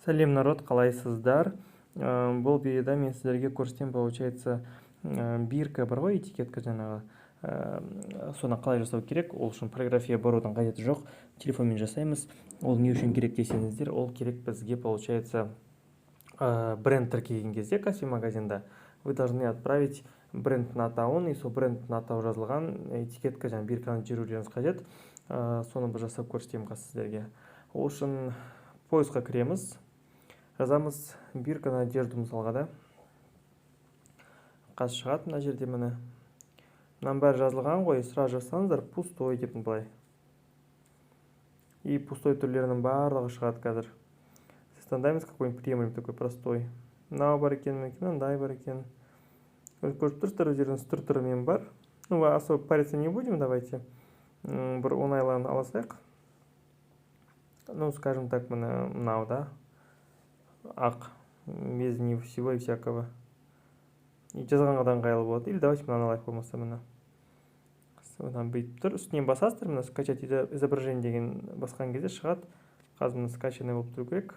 Сәлем, народ, қалайсыздар? Бұл видеода мен сіздерге көрсетем, получается, бирка бар ғой, этикетка жаңағы. Соны қалай жасау керек? Ол үшін полиграфия барудың қажеті жоқ. Телефонмен жасаймыз. Ол не үшін керек десеңіздер, ол керек бізге, получается, бренд тіркеген кезде кафе магазинда вы должны отправить брендтің атауын, и сол брендтің атауы жазылған этикетка жаңағы бирканы жіберуіңіз қажет. Соны біз жасап көрсетемін қазір сіздерге. Ол үшін поисқа кіреміз. Жазамыз бирка на одежду мысалға да. Қазір шығады мына жерде міне. Мынаның бәрі жазылған ғой, сразу жазсаңыздар пустой деп былай. И пустой түрлерінің барлығы шығады қазір. Таңдаймыз какой-нибудь премиум, такой простой. Мынау бар екен, мынандай бар екен. Көріп тұрсыздар, өздеріңіз түр-түрімен бар. Ну, особо париться не будем, давайте. Бір оңайлығын аласайық. Ну, скажем так, мынау да. Ақ, без не всего и всякого. И жазғанға да ыңғайлы болады. Или давайте мынаны алайық болмаса мына. Содан бүйтіп тұр. Үстінен басасыздар, мына скачать изображение деген басқан кезде шығады. Қазір мына скачанный болып тұру керек.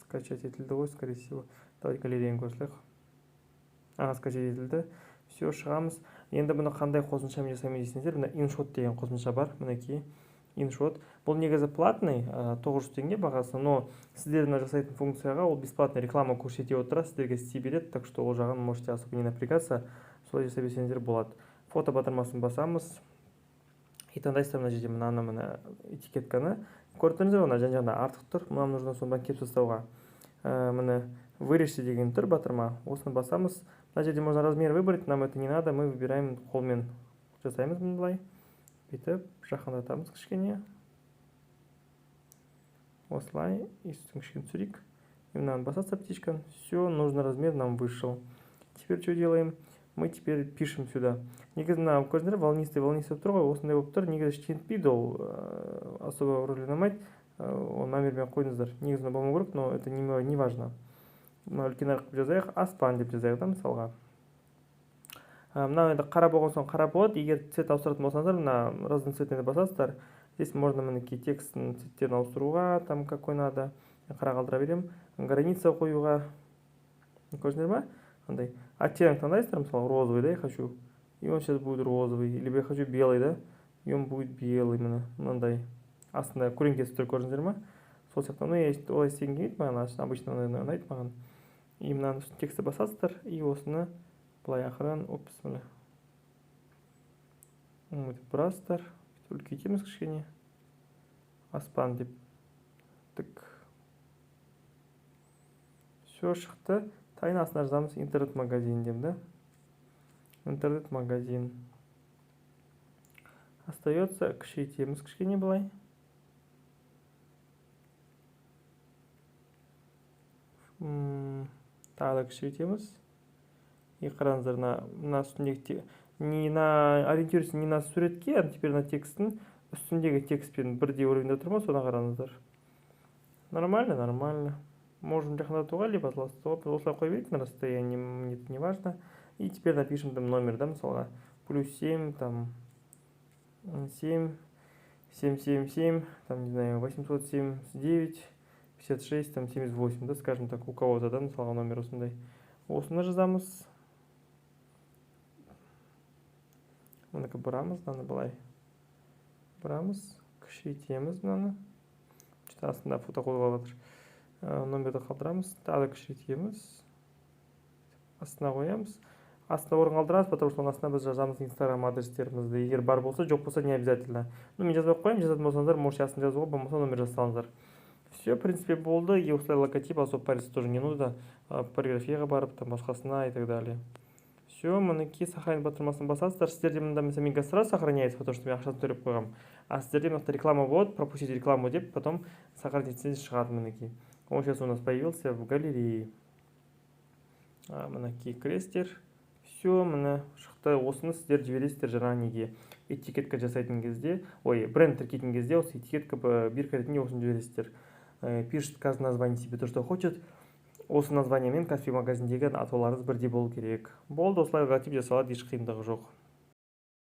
Скачать етілді ғой, скорее всего. Давайте галереяны көрсілейік. Скачать етілді. Все, шығамыз. Енді бұны қандай қосымшамен жасаймыз десеңіздер, мына InShot деген қосымша бар. Мінекей InShot. Бұл негізі платный, 900 теңге бағасы, но сіздердің жасайтын функцияға ол бесплатный реклама көрсете отыра, сіздерге істей береді, так что ол жағын можете особо не напрягаться, солай жасап берсеңіздер болады. Фото батырмасын басамыз. И таңдайсыздар мына жерде мына этикетканы. Көріп тұрсыздар, мына жан-жағында артық тұр. Мынаны нужно сонда кеп тастауға. Міне вырежьте деген тұр батырма. Осыны басамыз. Мына жерде можно размер выбрать, нам это не надо, мы выбираем қолмен жасаймыз міне былай. Бүйтіп, жақындатамыз кішкене. Осылай, үстін кішкене түсірейік. И мынаны басасыздар птичканы. Все, нужный размер нам вышел. Теперь что делаем? Мы теперь пишем сюда. Негізі мына көрдіңіздер, волнистый тұр ғой, осындай болып тұр. Негізі ештеңе етпейді, ол особо рөл ойнамайды. Ол номермен қойыңыздар. Негізі болмау керек, но это не важно. Мына үлкен әріп жазайық, аспан деп жазайық да мысалға. Мына енді қара болған соң қара болады. Егер цвет ауыстыратын болсаңыздар, мына разный цветіне басасыздар. Здесь можно мінекей текстің цветтерін ауыстыруға, там какой надо. Қара қалдыра берем. Граница қоюға. Көрдіңіздер ма? Андай. Оттенок таңдайсыздар, мысалы розовый, да, я хочу. И он сейчас будет розовый. Либо я хочу белый, да. И он будет белый, мынандай. Астында көлеңкесі тұр, көрдіңіздер ма? Сол сияқты. Ну, я олай істеген келмейді маған, обычно ұнайды маған. И мынаны тексті басасыздар, и осыны былай ақырын, опс, міне. Бұрасыздар, үлкейтеміз кішкене. Аспан деп. Тік. Все шықты. Тайын астына жазамыз интернет-магазин деп, да? Интернет-магазин. Остается кішейтеміз кішкене былай. Тағы да кішейтеміз. И қараңыздар, мына үстіндегі ориентируйтесь не на суретке, а теперь на текстін үстіндегі текстпен бірдей уровеньде тұр ма, соны қараңыздар. Нормально, нормально. Можем жақындатуға, либо осылай қой берейік на расстоянии, мне это не важно. И теперь напишем там номер, да, мысалға. +7, там 7, 777, там, не знаю, 879, 56, там 78, да, скажем так, у кого-то, да, мысалға номер осындай. Осыны жазамыз. Мұныкі бұрамыз, мынаны былай. Бұрамыз, кішірейтеміз мынаны. Что астында фото қойылып жатыр. Номерді қалдырамыз, тағы кішірейтеміз. Астына қоямыз. Астына орын қалдырамыз, потому что астына біз жазамыз Instagram адрестерімізді. Егер бар болса, жоқ болса, не обязательно. Ну, мен жазбай қоямын, жазатын болсаңыздар, можете астына жазуға, болмаса номер жазсаңыздар. Все, в принципе, болды. И осылай логотип, особо париться тоже не нужно. Полиграфияға барып, там басқасына и так далее. Все, мінекей сохранить батырмасын басасыздар. Сіздерде мында мен сразу сохраняется, потому что мен ақшасын төлеп қойғам. А сіздерде мына реклама болады, пропустите рекламу деп, потом сохранить етсеңіз шығады мінекей. Он сейчас у нас появился в галерее. Мінекей крестер. Все, міне шықты. Осыны сіздер жібересіздер жаңағы неге. Этикетка жасайтын кезде, бренд тіркейтін кезде, осы этикетка бирка ретінде осыны жібересіздер. Пишет каждое название себе то, что хочет. Осы названиемен кафе магазиндегі атауларыңыз бірдей болу керек. Болды, осылай логотип жасалады, еш қиындығы жоқ.